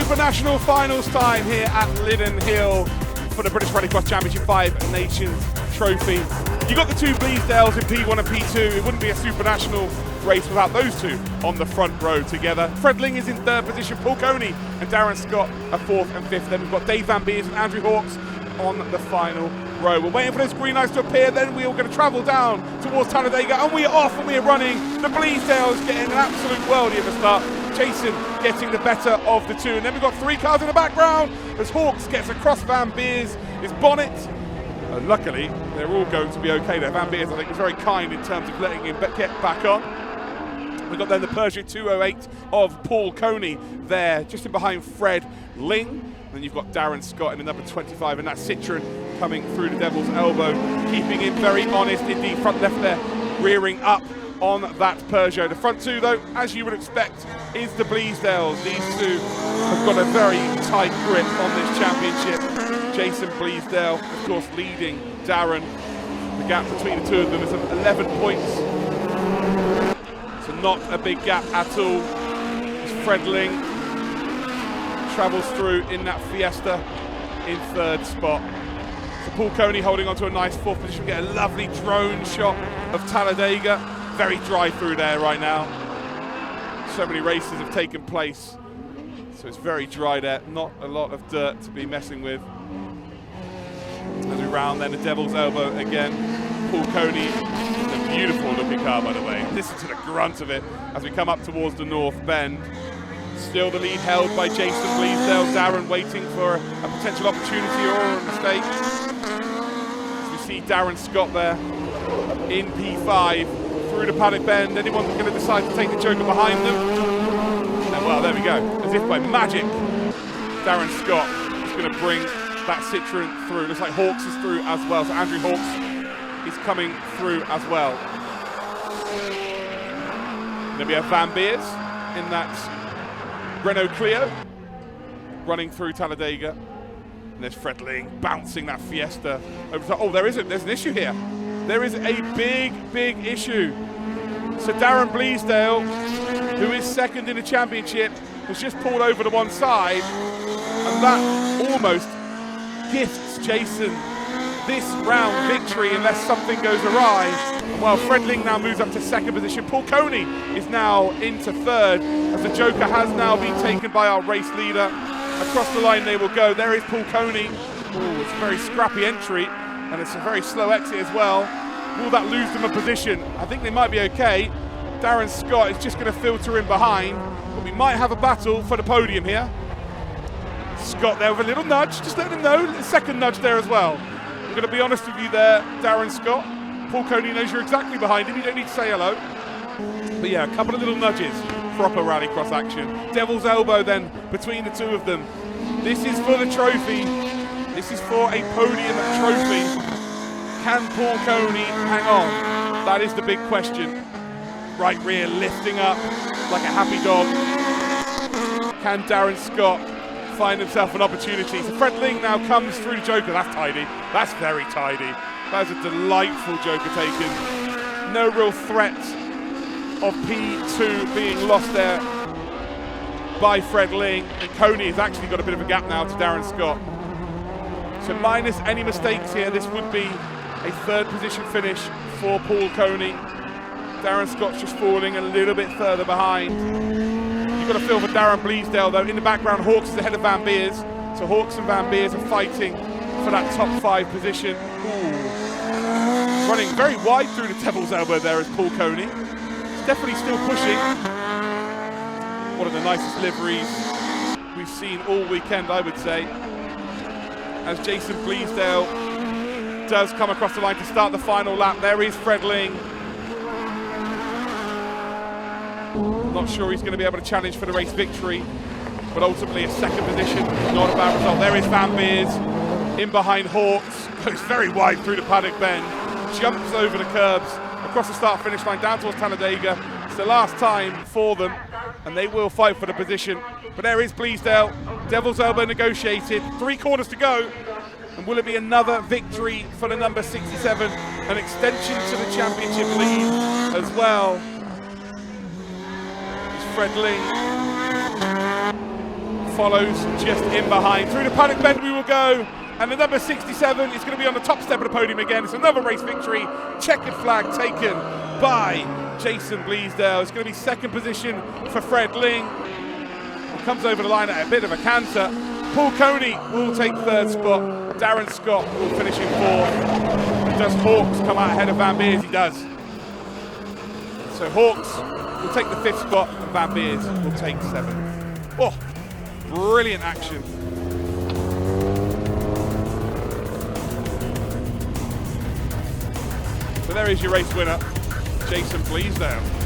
Supernational finals time here at Lydden Hill for the British Rallycross Championship 5 Nations Trophy. You got the two Bleasdales in P1 and P2. It wouldn't be a Supernational race without those two on the front row together. Fred Ling is in third position, Paul Coney and Darren Scott are fourth and fifth. Then we've got Dave Van Beers and Andrew Hawks on the final row. We're waiting for those green lights to appear, then we're going to travel down towards Talladega, and we are off and we are running. The Bleasdales getting an absolute worldie at the start. Jason getting the better of the two, and then we've got three cars in the background as Hawks gets across Van Beers, his bonnet. Luckily, they're all going to be okay there. Van Beers, I think, was very kind in terms of letting him get back on. We've got then the Peugeot 208 of Paul Coney there, just in behind Fred Ling. Then you've got Darren Scott in the number 25, and that Citroen coming through the Devil's Elbow, keeping him very honest indeed. Front left there, rearing up on that Peugeot. The front two, though, as you would expect, is the Bleasdales. These two have got a very tight grip on this championship. Jason Bleasdale, of course, leading Darren. The gap between the two of them is 11 points. So not a big gap at all. As Fred Ling travels through in that Fiesta in third spot. So Paul Coney holding on to a nice fourth position. We get a lovely drone shot of Talladega. Very dry through there right now. So many races have taken place, so it's very dry there. Not a lot of dirt to be messing with. As we round then the Devil's Elbow again. Paul Coney, it's a beautiful looking car, by the way. Listen to the grunt of it as we come up towards the North Bend. Still the lead held by Jason Bleasdale. Darren waiting for a potential opportunity or a mistake. As we see Darren Scott there in P5 through the paddock bend. Anyone going to decide to take the Joker behind them? And well, there we go. As if by magic, Darren Scott is going to bring that Citroen through. Looks like Hawks is through as well. So Andrew Hawks is coming through as well. Then we have Van Beers in that Renault Clio running through Talladega. And there's Fred Ling bouncing that Fiesta over to, oh, there's an issue here. There is a big issue. So Darren Bleasdale, who is second in the championship, has just pulled over to one side, and that almost gifts Jason this round victory unless something goes awry. And while Fred Ling now moves up to second position, Paul Coney is now into third, as the Joker has now been taken by our race leader. Across the line they will go. There is Paul Coney. Oh, it's a very scrappy entry, and it's a very slow exit as well. Will that lose them a position? I think they might be okay. Darren Scott is just going to filter in behind, but we might have a battle for the podium here. Scott there with a little nudge, just let him know. A second nudge there as well. I'm going to be honest with you there, Darren Scott. Paul Coney knows you're exactly behind him. You don't need to say hello. But yeah, a couple of little nudges. Proper Rallycross action. Devil's Elbow then between the two of them. This is for the trophy. This is for a podium trophy. Can Paul Coney hang on? That is the big question. Right rear lifting up like a happy dog. Can Darren Scott find himself an opportunity? So Fred Ling now comes through the Joker. That's tidy. That's very tidy. That is a delightful Joker taken. No real threat of P2 being lost there by Fred Ling. And Coney has actually got a bit of a gap now to Darren Scott. So minus any mistakes here, this would be a third position finish for Paul Coney. Darren Scott's just falling a little bit further behind. You've got to feel for Darren Bleasdale though. In the background, Hawks is ahead of Van Beers. So Hawks and Van Beers are fighting for that top 5 position. Ooh. Running very wide through the Devil's Elbow there is Paul Coney. He's definitely still pushing. One of the nicest liveries we've seen all weekend, I would say. As Jason Bleasdale does come across the line to start the final lap. There is Fred Ling. Not sure he's going to be able to challenge for the race victory, but ultimately a second position, not a bad result. There is Van Beers in behind Hawks. Goes very wide through the paddock bend. Jumps over the curbs, across the start-finish line, down towards Talladega. It's the last time for them, and they will fight for the position. But there is Bleasdale. Devil's Elbow negotiated. 3 corners to go. And will it be another victory for the number 67? An extension to the championship lead as well. It's Fred Ling follows just in behind. Through the paddock bend we will go. And the number 67 is going to be on the top step of the podium again. It's another race victory. Checkered flag taken by Jason Bleasdale. It's going to be second position for Fred Ling. He comes over the line at a bit of a canter. Paul Coney will take third spot. Darren Scott will finish in fourth. Does Hawks come out ahead of Van Beers? He does. So Hawks will take the fifth spot and Van Beers will take seventh. Oh, brilliant action. So there is your race winner, Jason Bleasdale.